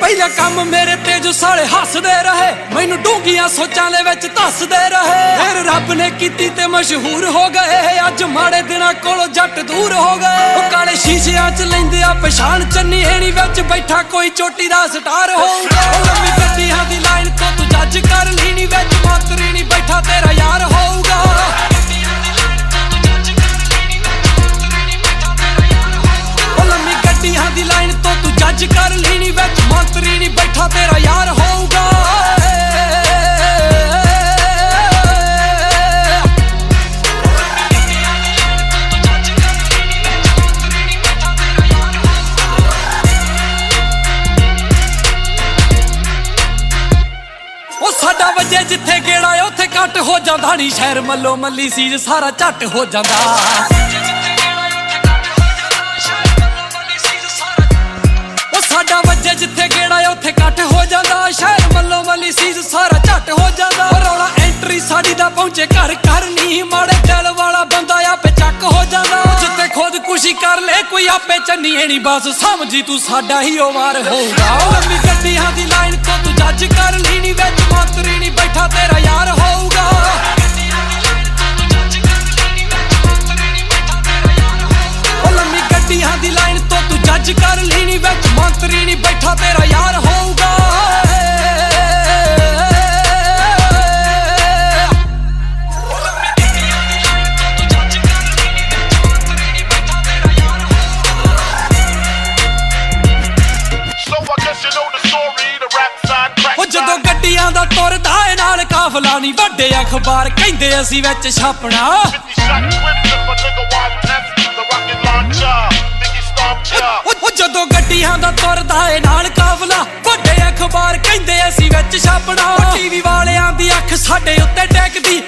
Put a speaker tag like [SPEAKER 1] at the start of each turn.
[SPEAKER 1] ਪਹਿਲਾ ਕੰਮ ਮੇਰੇ ਤੇ ਜੋ ਸਾਲੇ ਹੱਸਦੇ ਰਹੇ, ਮੈਨੂੰ ਡੂੰਘੀਆਂ ਸੋਚਾਂ ਦੇ ਵਿੱਚ ਧੱਸਦੇ ਰਹੇ। ਫਿਰ ਰੱਬ ਨੇ ਕੀਤੀ ਤੇ ਮਸ਼ਹੂਰ ਹੋ ਗਏ, ਅੱਜ ਮਾੜੇ ਦਿਨਾਂ ਕੋਲੋਂ ਜੱਟ ਦੂਰ ਹੋ ਗਏ। ਉਹ ਕਾਲੇ ਸ਼ੀਸ਼ਿਆਂ 'ਚ ਲੈਂਦੇ ਆ ਪਛਾਣ, ਚੰਨੀ ਹੈਣੀ ਵਿੱਚ ਬੈਠਾ ਕੋਈ ਚੋਟੀ ਦਾ ਸਟਾਰ ਹੋਊਗਾ। ਉਹ ਲੰਮੀ ਗੱਡੀਆਂ ਦੀ ਲਾਈਨ ਤੋਂ ਤੂੰ ਜੱਜ ਕਰ ਲੀਣੀ, ਵਿੱਚ ਮੰਤਰੀ ਨਹੀਂ ਬੈਠਾ ਤੇਰਾ ਯਾਰ ਹੋਊਗਾ। ਉਹ ਲੰਮੀ ਗੱਡੀਆਂ ਦੀ ਲਾਈਨ ਤੋਂ ਤੂੰ ਜੱਜ ਕਰ ਲੀਣੀ, ਵਿੱਚ ਮੰਤਰੀ ਨਹੀਂ ਬੈਠਾ ਤੇਰਾ ਯਾਰ ਹੋਊਗਾ। ਸਾਡਾ ਵਜੇ ਜਿੱਥੇ ਗੇੜਾ ਉੱਥੇ ਕੱਟ ਹੋ ਜਾਂਦਾ ਨੀ, ਸ਼ਹਿਰ ਮੱਲੋ ਮੱਲੀ ਸੀਜ ਸਾਰਾ ਝੱਟ ਹੋ ਜਾਂਦਾ। ਉਹ ਸਾਡਾ ਵਜੇ ਜਿੱਥੇ ਗੇੜਾ ਉੱਥੇ ਕੱਟ ਹੋ ਜਾਂਦਾ, ਸ਼ਹਿਰ ਮੱਲੋ ਮੱਲੀ ਸੀਜ ਸਾਰਾ ਝੱਟ ਹੋ ਜਾਂਦਾ। ਰੌਲਾ ਐਂਟਰੀ ਸਾਡੀ ਦਾ ਪਹੁੰਚੇ ਘਰ ਘਰ ਨੀ, ਮਾੜੇ ਦਿਲ ਵਾਲਾ ਬੰਦਾ ਆਪੇ ਚੱਕ ਹੋ ਜਾਂਦਾ। ਜਿੱਥੇ ਖੁਦਕੁਸ਼ੀ ਕਰ ਲੈ ਕੋਈ ਆਪੇ ਚੰਨੀ ਨੀ, ਬਸ ਸਮਝੀ ਤੂੰ ਸਾਡਾ ਹੀ ਉਹ ਵਾਰ ਹੋਊਗਾ। ਉਹ ਲੰਮੀ ਗੱਡੀਆਂ ਦੀ ਲਾਈਨ ਤੋਂ ਤੂੰ ਜੱਜ ਕਰ ਲੀਣੀ, ਵਿੱਚ ਮੰਤਰੀ ਨਹੀਂ ਬੈਠਾ ਤੇਰਾ ਯਾਰ ਹੋਊਗਾ। ਉਹ ਲੰਮੀ ਗੱਡੀਆਂ ਦੀ ਲਾਈਨ ਤੋਂ ਤੂੰ ਜੱਜ ਕਰ ਲੀਣੀ, ਵਿੱਚ ਮੰਤਰੀ ਨਹੀਂ ਬੈਠਾ ਤੇਰਾ ਯਾਰ ਹੋਊਗਾ। ਜਦੋਂ ਗੱਡੀਆਂ ਦਾ ਤੁਰਦਾ ਏ ਨਾਲ ਕਾਫਲਾ ਨੀ, ਵੱਡੇ ਅਖਬਾਰ ਕਹਿੰਦੇ ਅਸੀਂ ਵਿੱਚ ਛਾਪਣਾ। ਉਹ ਜਦੋਂ ਗੱਡੀਆਂ ਦਾ ਤੁਰਦਾ ਏ ਨਾਲ ਕਾਫਲਾ, ਵੱਡੇ ਅਖਬਾਰ ਕਹਿੰਦੇ ਅਸੀਂ ਵਿੱਚ ਛਾਪਣਾ। ਟੀਵੀ ਵਾਲਿਆਂ ਦੀ ਅੱਖ ਸਾਡੇ ਉੱਤੇ